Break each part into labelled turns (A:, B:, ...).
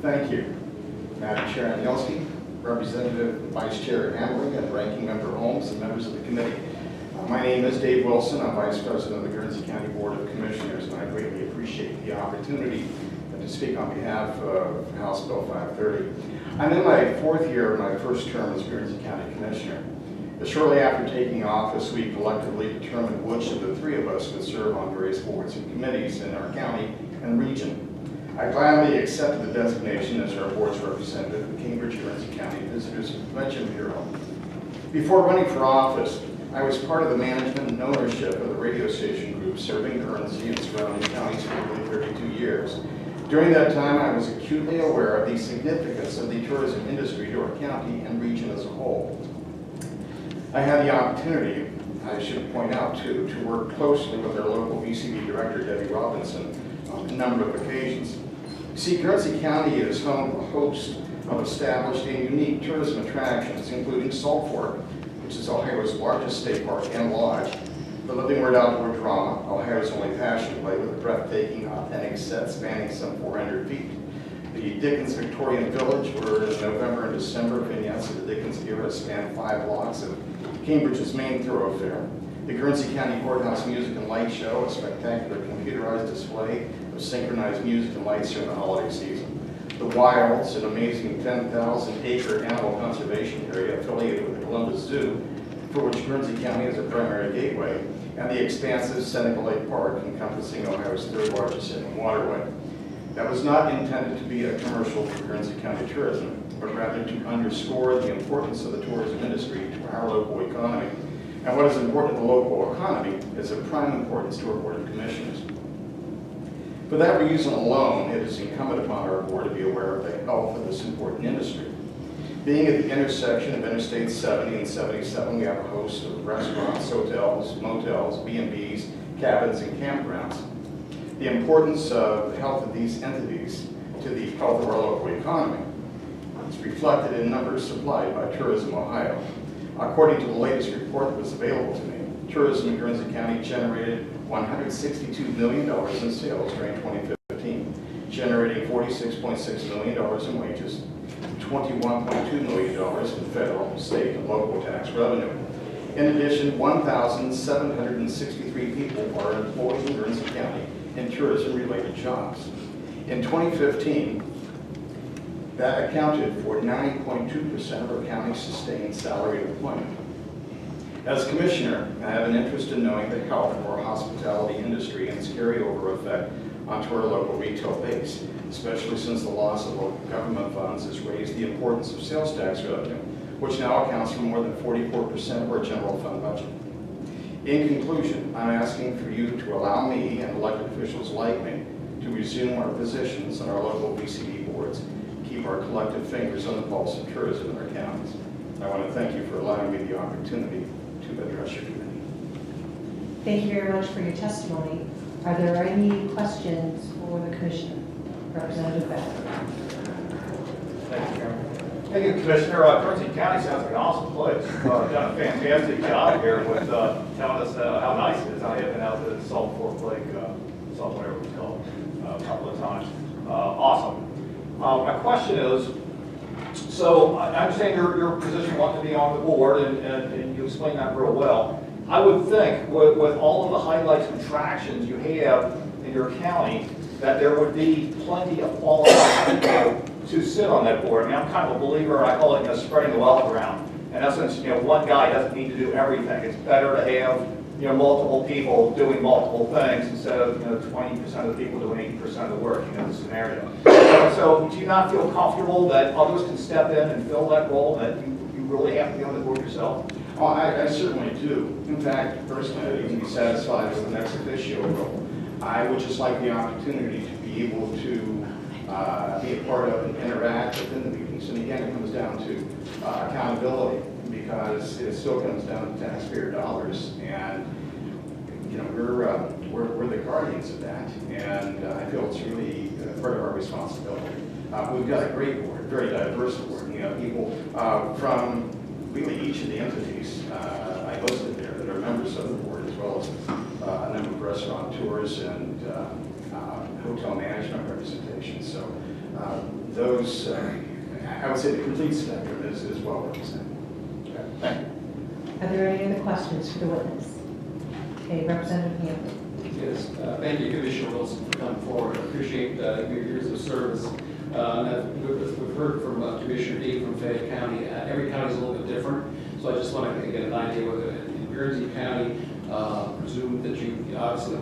A: Thank you. Madam Chair Anielski, Representative Vice Chair Hamling, and Ranking Member Holmes, and members of the committee. My name is Dave Wilson. I'm Vice President of the Guernsey County Board of Commissioners, and I greatly appreciate the opportunity to speak on behalf of House Bill 530. I'm in my fourth year of my first term as Guernsey County Commissioner. Shortly after taking office, we collectively determined which of the three of us would serve on various boards and committees in our county and region. I gladly accepted the designation as our board's representative of the Cambridge Guernsey County Visitors and Convention Bureau. Before running for office, I was part of the management and ownership of the radio station group serving Guernsey and surrounding counties for nearly 32 years. During that time, I was acutely aware of the significance of the tourism industry to our county and region as a whole. I had the opportunity, I should point out too, to work closely with our local VCB director, Debbie Robinson, on a number of occasions. See, Guernsey County is home to a host of established and unique tourism attractions, including Salt Fork, which is Ohio's largest state park and lodge, the Living Word Outdoor Drama, Ohio's only passion play with a breathtaking, authentic set spanning some 400 feet, the Dickens Victorian Village, where in November and December vignettes of the Dickens era span 5 blocks of Cambridge's main thoroughfare, the Guernsey County Courthouse Music and Light Show, a spectacular computerized display of synchronized music and lights during the holiday season. The Wilds, an amazing 10,000-acre animal conservation area affiliated with the Columbus Zoo, for which Guernsey County is a primary gateway, and the expansive Seneca Lake Park, encompassing Ohio's third largest inland waterway. That was not intended to be a commercial for Guernsey County tourism, but rather to underscore the importance of the tourism industry to our local economy. And what is important to the local economy is of prime importance to our Board of Commissioners. For that reason alone, it is incumbent upon our board to be aware of the health of this important industry. Being at the intersection of Interstate 70 and 77, we have a host of restaurants, hotels, motels, B&Bs, cabins, and campgrounds. The importance of the health of these entities to the health of our local economy is reflected in numbers supplied by Tourism Ohio. According to the latest report that was available to me, tourism in Guernsey County generated $162 million in sales during 2015, generating $46.6 million in wages, $21.2 million in federal, state, and local tax revenue. In addition, 1,763 people are employed in Guernsey County in tourism-related jobs. In 2015, that accounted for 9.2% of our county's sustained salaried employment. As Commissioner, I have an interest in knowing the health of our hospitality industry and its carryover effect onto our local retail base, especially since the loss of local government funds has raised the importance of sales tax revenue, which now accounts for more than 44% of our general fund budget. In conclusion, I'm asking for you to allow me and elected officials like me to resume our positions on our local VCB boards, keep our collective fingers on the pulse of tourism in our counties. I want to thank you for allowing me the opportunity to address your committee.
B: Thank you very much for your testimony. Are there any questions for the Commissioner? Representative Beck.
C: Thank you, Chairman. Thank you, Commissioner. Guernsey County sounds like an awesome place. Done a fantastic job here with telling us how nice it is. I have been out to Salt Fork Lake, whatever it's called, a couple of times. Awesome. My question is, so I understand your position wanting to be on the board, and you explained that real well. I would think with all of the highlights and attractions you have in your county, that there would be plenty of qualified people to sit on that board. I mean, I'm kind of a believer, I call it spreading the wealth around. In essence, one guy doesn't need to do everything. It's better to have multiple people doing multiple things instead of 20% of the people doing 80% of the work, the scenario. So do you not feel comfortable that others can step in and fill that role, that you really have to be on the board yourself?
A: Oh, I certainly do. In fact, personally, I can be satisfied with the ex officio role. I would just like the opportunity to be able to be a part of and interact within the meetings. And again, it comes down to accountability, because it still comes down to taxpayer dollars, and we're the guardians of that, and I feel it's really part of our responsibility. We've got a great board, very diverse board. People from really each of the entities I listed there that are members of the board, as well as a number of restaurateurs and hotel management representation. So those, I would say the complete spectrum is well represented. Okay, thank you.
B: Are there any other questions for the witness? Okay, Representative Hamlin.
D: Yes, thank you, Commissioner Wilson, for coming forward. I appreciate your years of service. We've heard from Commissioner D from Fayette County. Every county is a little bit different, so I just want to get an idea whether in Guernsey County, presume that you obviously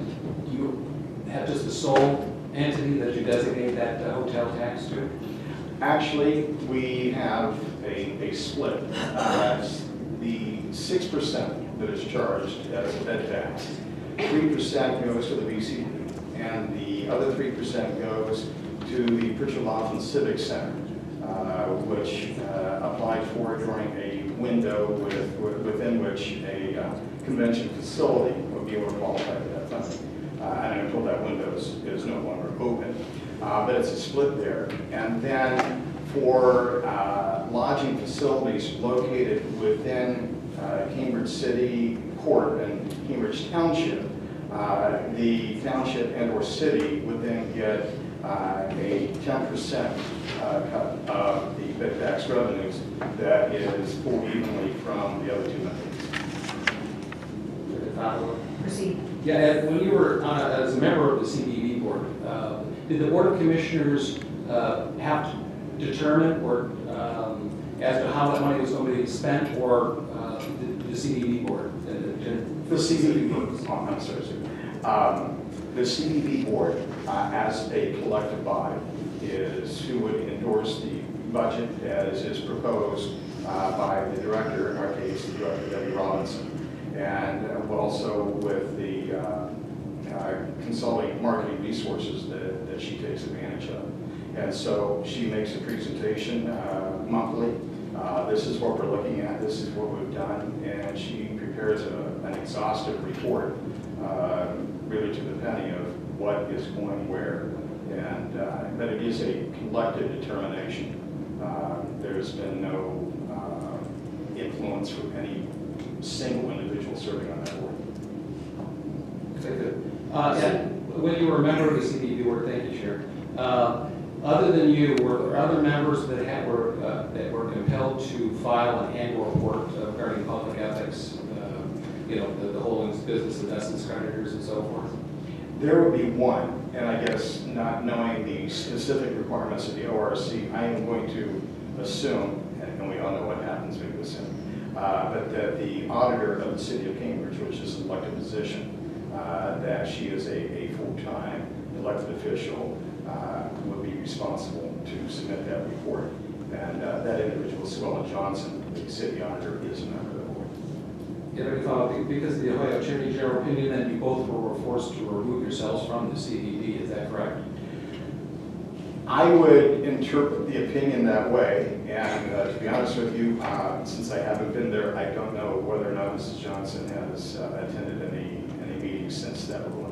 D: you have just a sole entity that you designate that hotel tax to.
A: Actually, we have a split. The 6% that is charged as a bed tax, 3% goes to the VCD, and the other 3% goes to the Pritchard Laughlin Civic Center, which applied for during a window within which a convention facility would be able to qualify for that funding. And I'm told that window is no longer open, but it's a split there. And then for lodging facilities located within Cambridge City Court and Cambridge Township, the township and or city would then get a 10% cut of the bed tax revenues that is pulled evenly from the other two methods.
B: Proceed.
D: Yeah, Ed, when you were as a member of the CVB board, did the Board of Commissioners have to determine or as to how that money was going to be spent, or the CVB board?
A: The CVB board, I'm sorry, sir. The CVB board, as a collective body, is who would endorse the budget as is proposed by the director, in our case, the director, Debbie Robinson, and also with the consulting marketing resources that she takes advantage of. And so she makes a presentation monthly. This is what we're looking at, this is what we've done, and she prepares an exhaustive report, really to the penny of what is going where. And but it is a collective determination. There's been no influence from any single individual serving on that board.
D: Okay, good. And when you were a member of the CVB board, thank you, Chair. Other than you, were there other members that were compelled to file an annual report regarding public ethics, the holdings, business investments, creditors, and so forth?
A: There would be one, and I guess not knowing the specific requirements of the ORC, I am going to assume, and we all know what happens when you assume, but that the auditor of the city of Cambridge, which is an elected position, that she is a full-time elected official, would be responsible to submit that report. And that individual, Swella Johnson, the city auditor, is a member of the board.
D: Yeah, because of the Ohio Attorney General opinion, then you both were forced to remove yourselves from the CVB, is that correct?
A: I would interpret the opinion that way, and to be honest with you, since I haven't been there, I don't know whether or not Mrs. Johnson has attended any meetings since that ruling.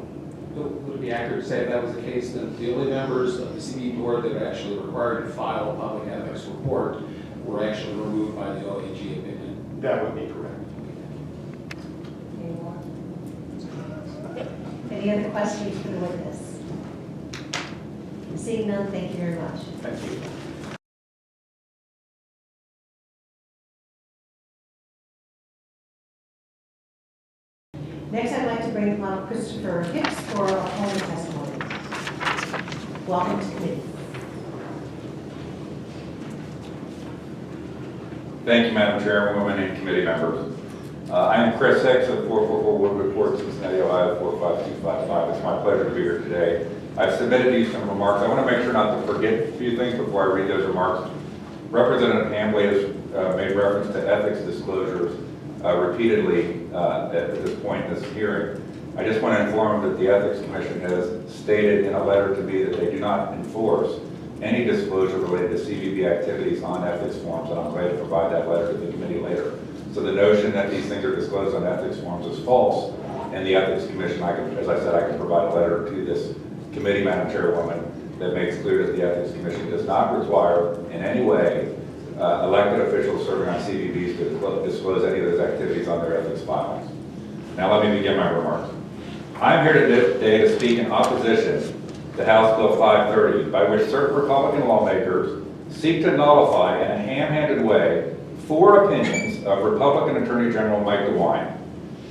D: Would it be accurate to say if that was the case, that the only members of the CVB board that were actually required to file a public ethics report were actually removed by the OAG opinion?
A: That would be correct.
B: Any more? Any other questions for the witness? Seeing none, thank you very much.
A: Thank you.
B: Next, I'd like to bring upon Christopher Hicks for a formal testimony. Welcome to committee.
E: Thank you, Madam Chairwoman and committee members. I am Chris Hicks of 444 Woodward Court, Cincinnati, Ohio 45255. It's my pleasure to be here today. I've submitted these some remarks. I want to make sure not to forget a few things before I read those remarks. Representative Hambley has made reference to ethics disclosures repeatedly at this point in this hearing. I just want to inform that the Ethics Commission has stated in a letter to me that they do not enforce any disclosure related to CVB activities on ethics forms, and I'm ready to provide that letter to the committee later. So the notion that these things are disclosed on ethics forms is false, and the Ethics Commission, as I said, I can provide a letter to this committee, Madam Chairwoman, that makes clear that the Ethics Commission does not require in any way elected officials serving on CVBs to disclose any of those activities on their ethics filings. Now let me begin my remarks. I am here today to speak in opposition to to House Bill 530, by which certain Republican lawmakers seek to nullify in a ham-handed way 4 opinions of Republican Attorney General Mike DeWine,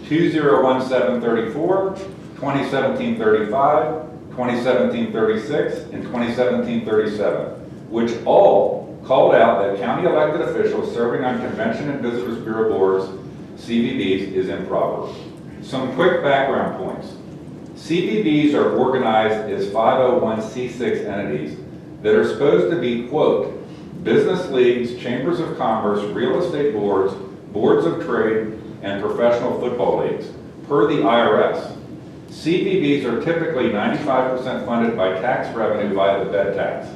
E: 2017-34, 2017-35, 2017-36, and 2017-37, which all called out that county elected officials serving on Convention and Visitors Bureau boards, CVBs, is improper. Some quick background points. CVBs are organized as 501c6 entities that are supposed to be, quote, business leagues, chambers of commerce, real estate boards, boards of trade, and professional football leagues, per the IRS. CVBs are typically 95% funded by tax revenue via the bed tax.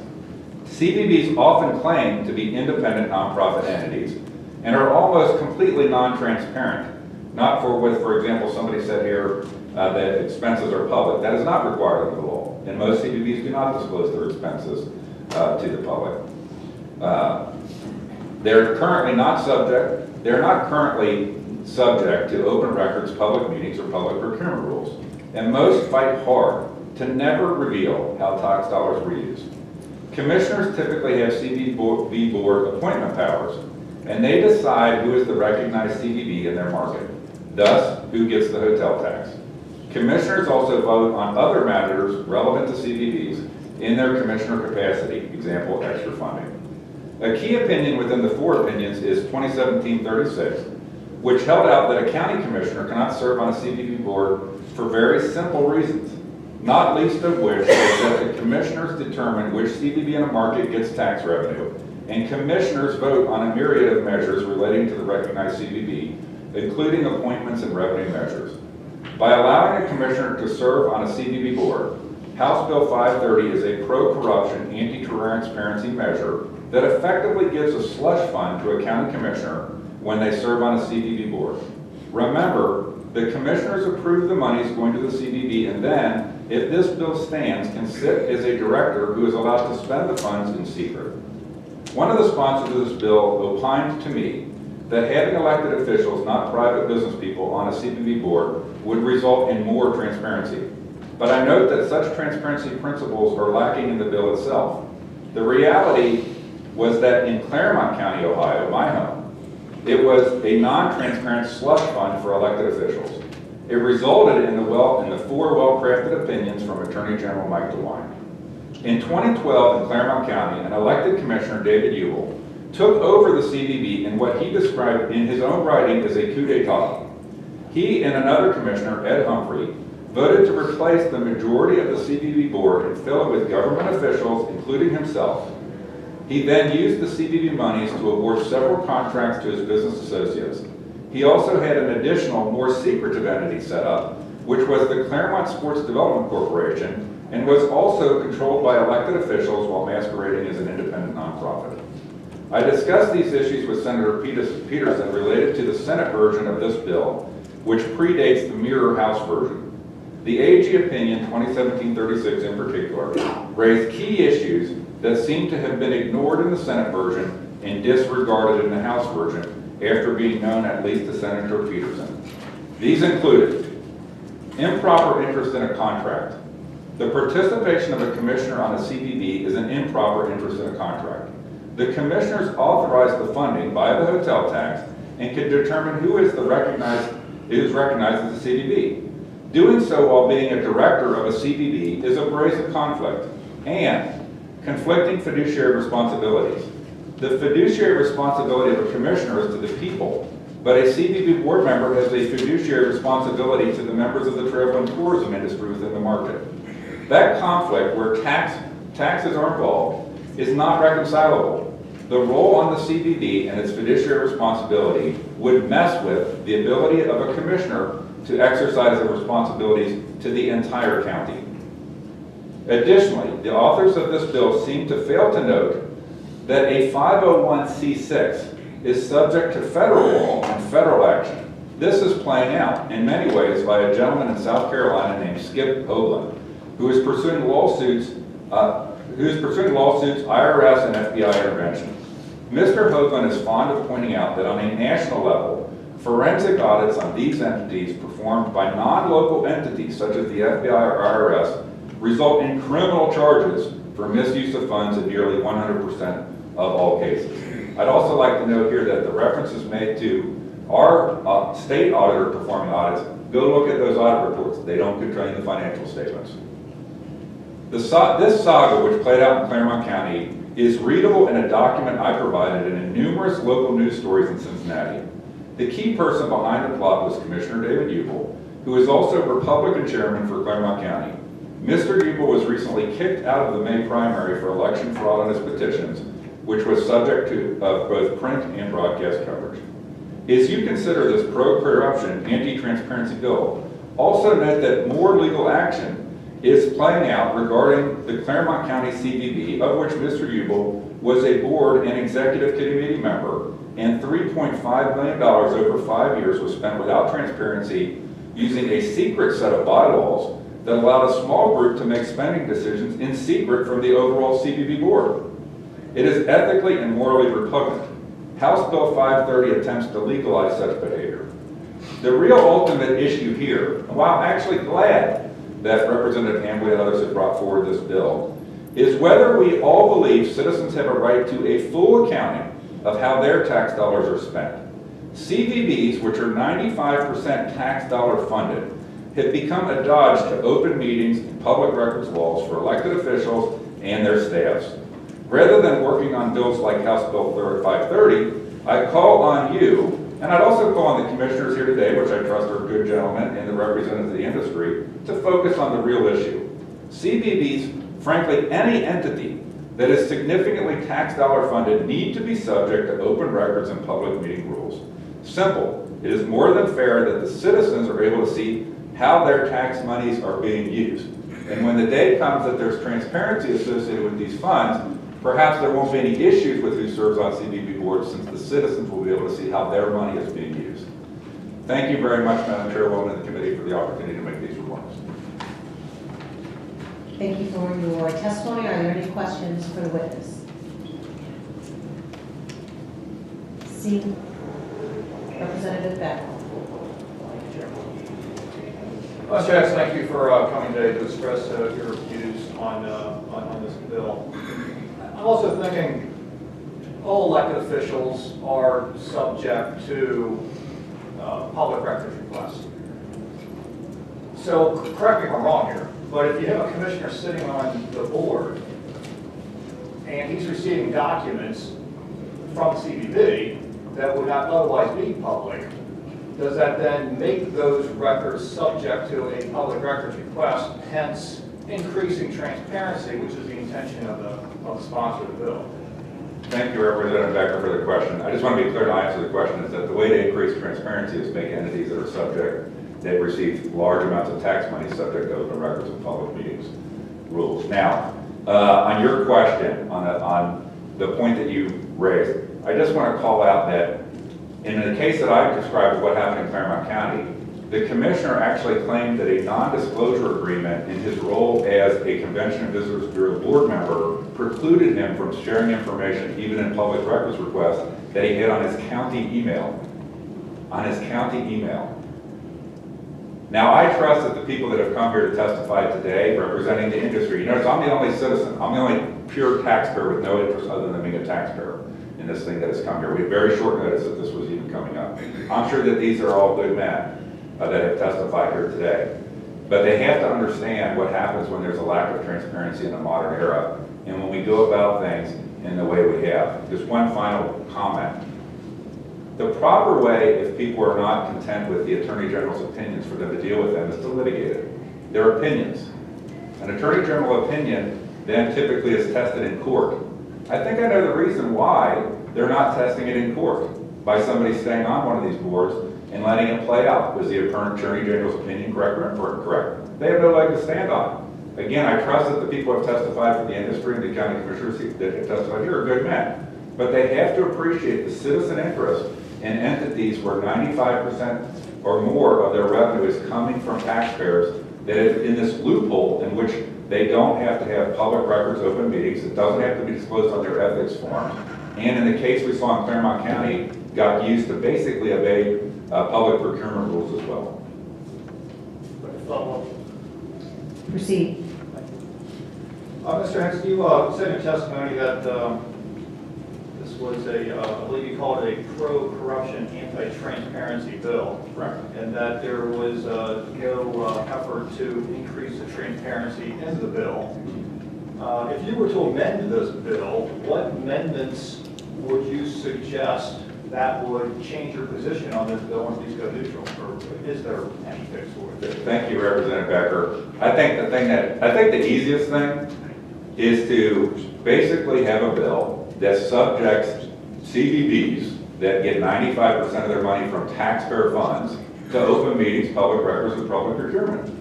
E: CVBs often claim to be independent nonprofit entities and are almost completely non-transparent. Not for example, somebody said here that expenses are public. That is not required under the law, and most CVBs do not disclose their expenses to the public. They're not currently subject to open records, public meetings, or public procurement rules. And most fight hard to never reveal how tax dollars were used. Commissioners typically have CVB board appointment powers, and they decide who is the recognized CVB in their market, thus who gets the hotel tax. Commissioners also vote on other matters relevant to CVBs in their commissioner capacity, example, extra funding. A key opinion within the 4 opinions is 2017-36, which held out that a county commissioner cannot serve on a CVB board for very simple reasons, not least of which is that the commissioners determine which CVB in a market gets tax revenue, and commissioners vote on a myriad of measures relating to the recognized CVB, including appointments and revenue measures. By allowing a commissioner to serve on a CVB board, House Bill 530 is a pro-corruption, anti-transparency measure that effectively gives a slush fund to a county commissioner when they serve on a CVB board. Remember, the commissioners approve the monies going to the CVB, and then, if this bill stands, can sit as a director who is allowed to spend the funds in secret. One of the sponsors of this bill opined to me that having elected officials, not private business people, on a CVB board would result in more transparency. But I note that such transparency principles are lacking in the bill itself. The reality was that in Claremont County, Ohio, my home, it was a non-transparent slush fund for elected officials. It resulted in the 4 well-crafted opinions from Attorney General Mike DeWine. In 2012 in Claremont County, an elected commissioner, David Ewell, took over the CVB in what he described in his own writing as a coup d'etat. He and another commissioner, Ed Humphrey, voted to replace the majority of the CVB board and fill it with government officials, including himself. He then used the CVB monies to award several contracts to his business associates. He also had an additional, more secretive entity set up, which was the Claremont Sports Development Corporation, and was also controlled by elected officials while masquerading as an independent nonprofit. I discussed these issues with Senator Peterson related to the Senate version of this bill, which predates the mirror House version. The AG opinion 2017-36 in particular raised key issues that seem to have been ignored in the Senate version and disregarded in the House version after being known at least to Senator Peterson. These included improper interest in a contract. The participation of a commissioner on a CVB is an improper interest in a contract. The commissioners authorize the funding by the hotel tax and can determine who is recognized as a CVB. Doing so while being a director of a CVB is a brazen conflict and conflicting fiduciary responsibilities. The fiduciary responsibility of a commissioner is to the people, but a CVB board member has a fiduciary responsibility to the members of the travel and tourism industry within the market. That conflict, where taxes are involved, is not reconcilable. The role on the CVB and its fiduciary responsibility would mess with the ability of a commissioner to exercise their responsibilities to the entire county. Additionally, the authors of this bill seem to fail to note that a 501c6 is subject to federal law and federal action. This is playing out in many ways by a gentleman in South Carolina named Skip Hoagland, who is pursuing lawsuits, IRS and FBI intervention. Mr. Hoagland is fond of pointing out that on a national level, forensic audits on these entities performed by non-local entities such as the FBI or IRS result in criminal charges for misuse of funds in nearly 100% of all cases. I'd also like to note here that the references made to our state auditor performing audits, go look at those audit reports. They don't contain the financial statements. This saga, which played out in Claremont County, is readable in a document I provided in numerous local news stories in Cincinnati. The key person behind the plot was Commissioner David Ubel, who is also Republican chairman for Claremont County. Mr. Ubel was recently kicked out of the May primary for election fraud on his petitions, which was subject to both print and broadcast coverage. As you consider this pro-corruption, anti-transparency bill, also note that more legal action is playing out regarding the Claremont County CVB, of which Mr. Ubel was a board and executive committee member, and $3.5 million over 5 years was spent without transparency using a secret set of bylaws that allowed a small group to make spending decisions in secret from the overall CVB board. It is ethically and morally repugnant. House Bill 530 attempts to legalize such behavior. The real ultimate issue here, and while I'm actually glad that Representative Hambley and others have brought forward this bill, is whether we all believe citizens have a right to a full accounting of how their tax dollars are spent. CVBs, which are 95% tax dollar funded, have become a dodge to open meetings and public records laws for elected officials and their staffs. Rather than working on bills like House Bill 530, I call on you, and I'd also call on the commissioners here today, which I trust are good gentlemen and the representatives of the industry, to focus on the real issue. CVBs, frankly, any entity that is significantly tax dollar funded need to be subject to open records and public meeting rules. Simple. It is more than fair that the citizens are able to see how their tax monies are being used. And when the day comes that there's transparency associated with these funds, perhaps there won't be any issues with who serves on CVB boards, since the citizens will be able to see how their money is being used. Thank you very much, Madam Chairwoman and the committee, for the opportunity to make these remarks.
B: Thank you for your testimony. Are there any questions for the witness? See, Representative Beck.
C: Well, Jax, thank you for coming today to express your views on this bill. I'm also thinking all elected officials are subject to public records requests. So correct me if I'm wrong here, but if you have a commissioner sitting on the board and he's receiving documents from CVB that would not otherwise be public, does that then make those records subject to a public records request, hence increasing transparency, which is the intention of the sponsor of the bill?
E: Thank you, Representative Becker, for the question. I just want to be clear to answer the question is that the way to increase transparency is make entities that are subject, that receive large amounts of tax money subject to open records and public meetings rules. Now, on your question, on the point that you raised, I just want to call out that in the case that I described of what happened in Claremont County, the commissioner actually claimed that a non-disclosure agreement in his role as a Convention and Visitors Bureau board member precluded him from sharing information, even in public records requests, that he had on his county email. On his county email. Now, I trust that the people that have come here to testify today, representing the industry, you notice I'm the only citizen, I'm the only pure taxpayer with no interest other than being a taxpayer in this thing that has come here. We had very short notice that this was even coming up. I'm sure that these are all good men that have testified here today. But they have to understand what happens when there's a lack of transparency in the modern era and when we go about things in the way we have. Just one final comment. The proper way, if people are not content with the Attorney General's opinions, for them to deal with them is to litigate it. Their opinions. An Attorney General opinion then typically is tested in court. I think I know the reason why they're not testing it in court by somebody staying on one of these boards and letting it play out. Was the Attorney General's opinion correct or incorrect? They have no leg to stand on. Again, I trust that the people who have testified for the industry and the county commissioners that have testified here are good men. But they have to appreciate the citizen interest in entities where 95% or more of their revenue is coming from taxpayers, that is in this loophole in which they don't have to have public records, open meetings, it doesn't have to be disclosed on their ethics forms. And in the case we saw in Claremont County, got used to basically obey public procurement rules as well.
B: Proceed.
C: Mr. Hicks, you said in your testimony that this was I believe you called it a pro-corruption, anti-transparency bill.
E: Right.
C: And that there was no effort to increase the transparency in the bill. If you were to amend this bill, what amendments would you suggest that would change your position on this bill once these go neutral? Or is there any fix for it?
E: Thank you, Representative Becker. I think the easiest thing is to basically have a bill that subjects CVBs that get 95% of their money from taxpayer funds to open meetings, public records, and public procurement.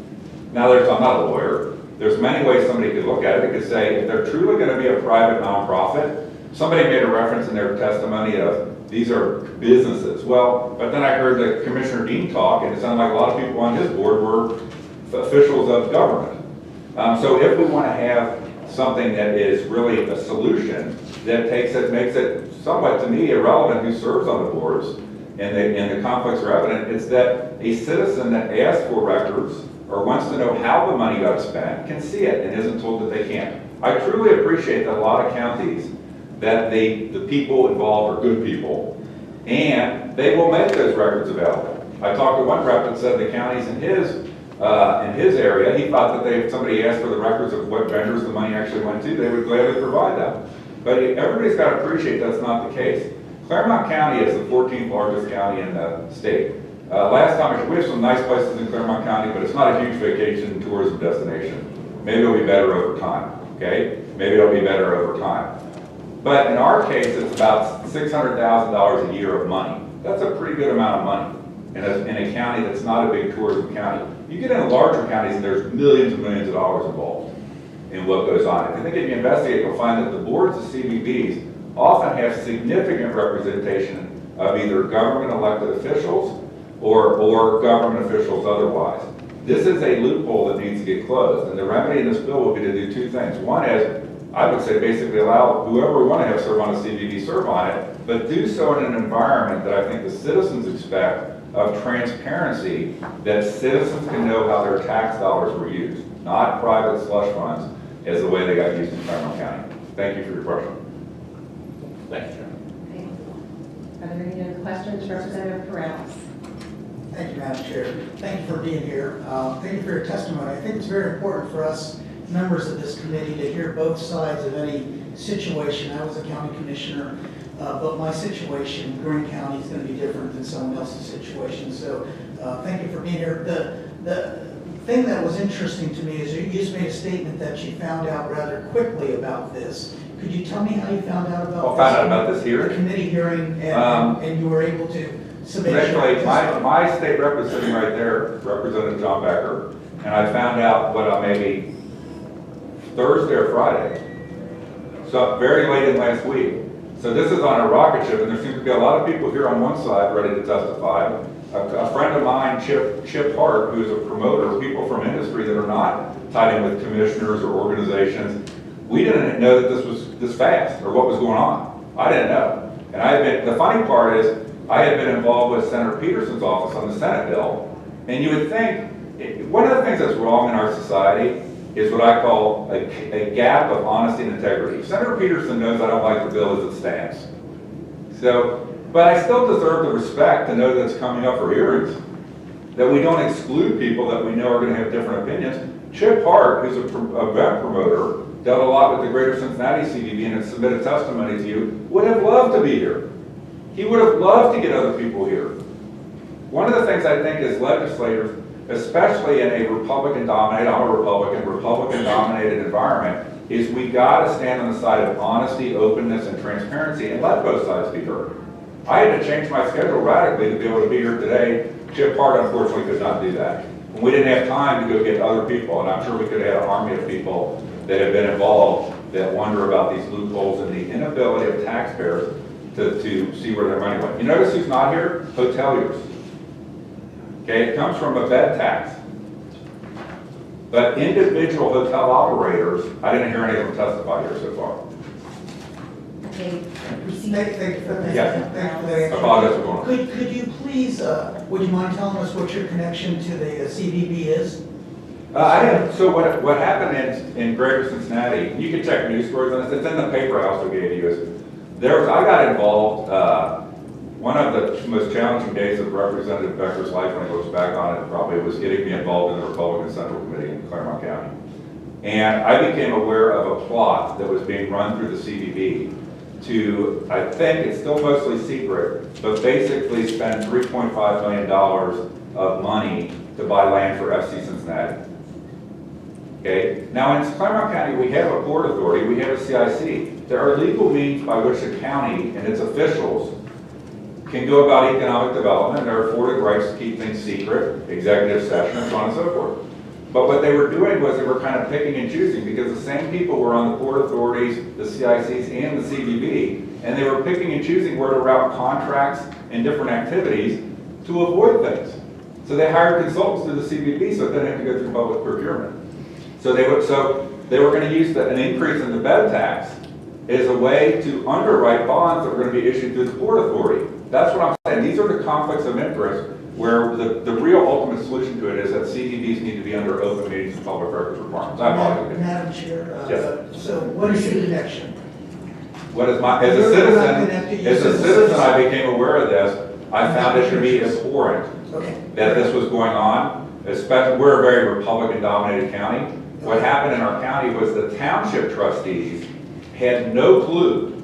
E: Now, I'm not a lawyer. There's many ways somebody could look at it. They could say, if they're truly going to be a private nonprofit, somebody made a reference in their testimony of these are businesses. Well, but then I heard that Commissioner Dean talk, and it sounded like a lot of people on his board were officials of government. So if we want to have something that is really a solution that makes it somewhat, to me, irrelevant who serves on the boards, and the conflicts are evident, it's that a citizen that asks for records or wants to know how the money got spent can see it and isn't told that they can't. I truly appreciate that a lot of counties, that the people involved are good people, and they will make those records available. I talked to one rep that said the counties in his area, he thought that if somebody asked for the records of what vendors the money actually went to, they would gladly provide them. But everybody's got to appreciate that's not the case. Claremont County is the 14th largest county in the state. Last time, we have some nice places in Claremont County, but it's not a huge vacation and tourism destination. Maybe it'll be better over time, okay? Maybe it'll be better over time. But in our case, it's about $600,000 a year of money. That's a pretty good amount of money in a county that's not a big tourism county. You get into larger counties and there's millions and millions of dollars involved in what goes on. If you investigate, you'll find that the boards of CVBs often have significant representation of either government elected officials or government officials otherwise. This is a loophole that needs to get closed, and the remedy in this bill will be to do two things. One is, I would say, basically allow whoever we want to have serve on a CVB serve on it, but do so in an environment that I think the citizens expect of transparency, that citizens can know how their tax dollars were used, not private slush funds as the way they got used in Claremont County. Thank you for your question.
C: Thank you,
B: Okay. Are there any other questions, Representative Perales?
F: Thank you, Madam Chair. Thank you for being here. Thank you for your testimony. I think it's very important for us members of this committee to hear both sides of any situation. I was a county commissioner, but my situation, Greene County, is going to be different than someone else's situation. So thank you for being here. The thing that was interesting to me is you just made a statement that you found out rather quickly about this. Could you tell me how you found out about this?
E: Found out about this here?
F: The committee hearing, and you were able to submit.
E: Actually, my state rep is sitting right there, Representative John Becker, and I found out maybe Thursday or Friday, so very late in last week. So this is on a rocket ship, and there seems to be a lot of people here on one side ready to testify. A friend of mine, Chip Hart, who's a promoter, people from industry that are not tied in with commissioners or organizations, we didn't know that this was this fast or what was going on. I didn't know. And the funny part is, I had been involved with Senator Peterson's office on the Senate bill, and you would think, one of the things that's wrong in our society is what I call a gap of honesty and integrity. Senator Peterson knows I don't like the bill as it stands. But I still deserve the respect to know that it's coming up for hearings, that we don't exclude people that we know are going to have different opinions. Chip Hart, who's a event promoter, dealt a lot with the Greater Cincinnati CVB and has submitted testimony to you, would have loved to be here. He would have loved to get other people here. One of the things I think as legislators, especially in a Republican-dominated, I'm a Republican-dominated environment, is we got to stand on the side of honesty, openness, and transparency and let both sides be heard. I had to change my schedule radically to be able to be here today. Chip Hart, unfortunately, could not do that. And we didn't have time to go get other people, and I'm sure we could have had an army of people that have been involved that wonder about these loopholes and the inability of taxpayers to see where their money went. You notice who's not here? Hoteliers. Okay, it comes from a bed tax. But individual hotel operators, I didn't hear any of them testify here so far.
B: Okay.
F: Thank you for that.
E: Yes.
F: Thank you for that
E: I
F: answer.
E: apologize for going on.
F: Could you please, would you mind telling us what your connection to the CVB is?
E: So what happened in Greater Cincinnati, you can check news stories on this, it's in the paper I also gave you, is I got involved, one of the most challenging days of Representative Becker's life when he looks back on it probably was getting me involved in the Republican Central Committee in Claremont County. And I became aware of a plot that was being run through the CVB to, I think it's still mostly secret, but basically spend $3.5 million of money to buy land for FC Cincinnati. Okay? Now in Claremont County, we have a port authority, we have a CIC. There are legal means by which the county and its officials can go about economic development. They're afforded rights to keep things secret, executive session, and so on and so forth. But what they were doing was they were kind of picking and choosing because the same people were on the port authorities, the CICs, and the CVB, and they were picking and choosing where to route contracts and different activities to avoid things. So they hired consultants through the CVB so it didn't have to go through public procurement. So they were going to use an increase in the bed tax as a way to underwrite bonds that were going to be issued through the port authority. That's what I'm saying. These are the conflicts of interest where the real ultimate solution to it is that CVBs need to be under open meetings and public records requirements. I apologize.
F: Madam Chair,
E: Yes.
F: so what is your connection?
E: What is my, as a citizen, I became aware of this. I found it to be abhorrent that this was going on. Especially, we're a very Republican-dominated county. What happened in our county was the township trustees had no clue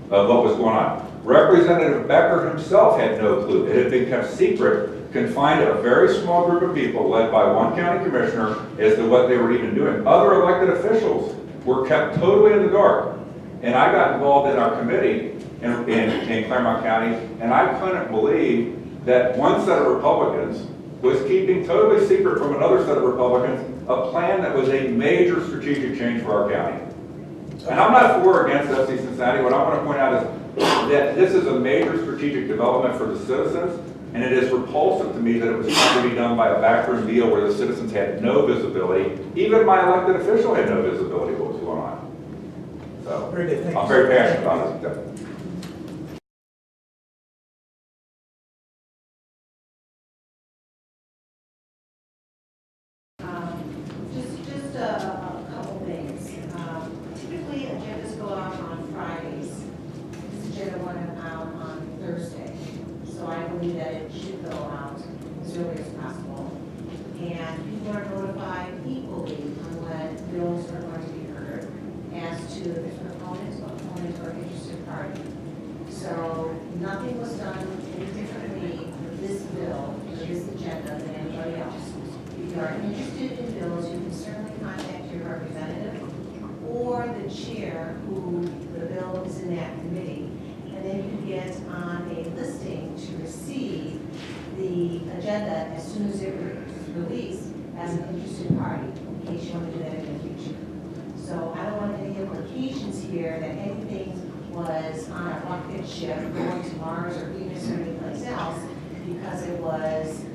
E: of what was going on. Representative Becker himself had no clue. It had been kept secret, confined to a very small group of people led by one county commissioner as to what they were even doing. Other elected officials were kept totally in the dark. And I got involved in our committee in Claremont County, and I couldn't believe that one set of Republicans was keeping totally secret from another set of Republicans a plan that was a major strategic change for our county. And I'm not for or against FC Cincinnati. What I want to point out is that this is a major strategic development for the citizens, and it is repulsive to me that it was trying to be done by a backroom deal where the citizens had no visibility. Even my elected official had no visibility of what was going on. So
F: Very good. Thank you.
E: I'm very passionate about this.
B: Just a couple things. Typically, agendas go out on Fridays. This agenda went out on Thursday, so I believe that it should go out as early as possible. And people are notified equally on when bills are going to be heard as to if proponents, opponents, or interested party. So nothing was done any differently with this bill, or this agenda, than anybody else. If you are interested in bills, you can certainly contact your representative or the chair who the bill is in that committee. And then you can get on a listing to receive the agenda as soon as it is released as an interested party, in case you want to do that in the future. So I don't want any implications here that anything was on a rocket ship going to Mars or Venus or anyplace else because it was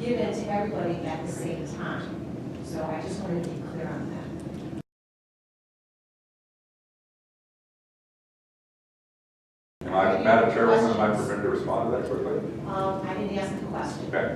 B: given to everybody at the same time. So I just wanted to be clear on that.
E: Madam Chairwoman, am I permitted to respond to that quickly?
B: I didn't ask the question.
E: Okay.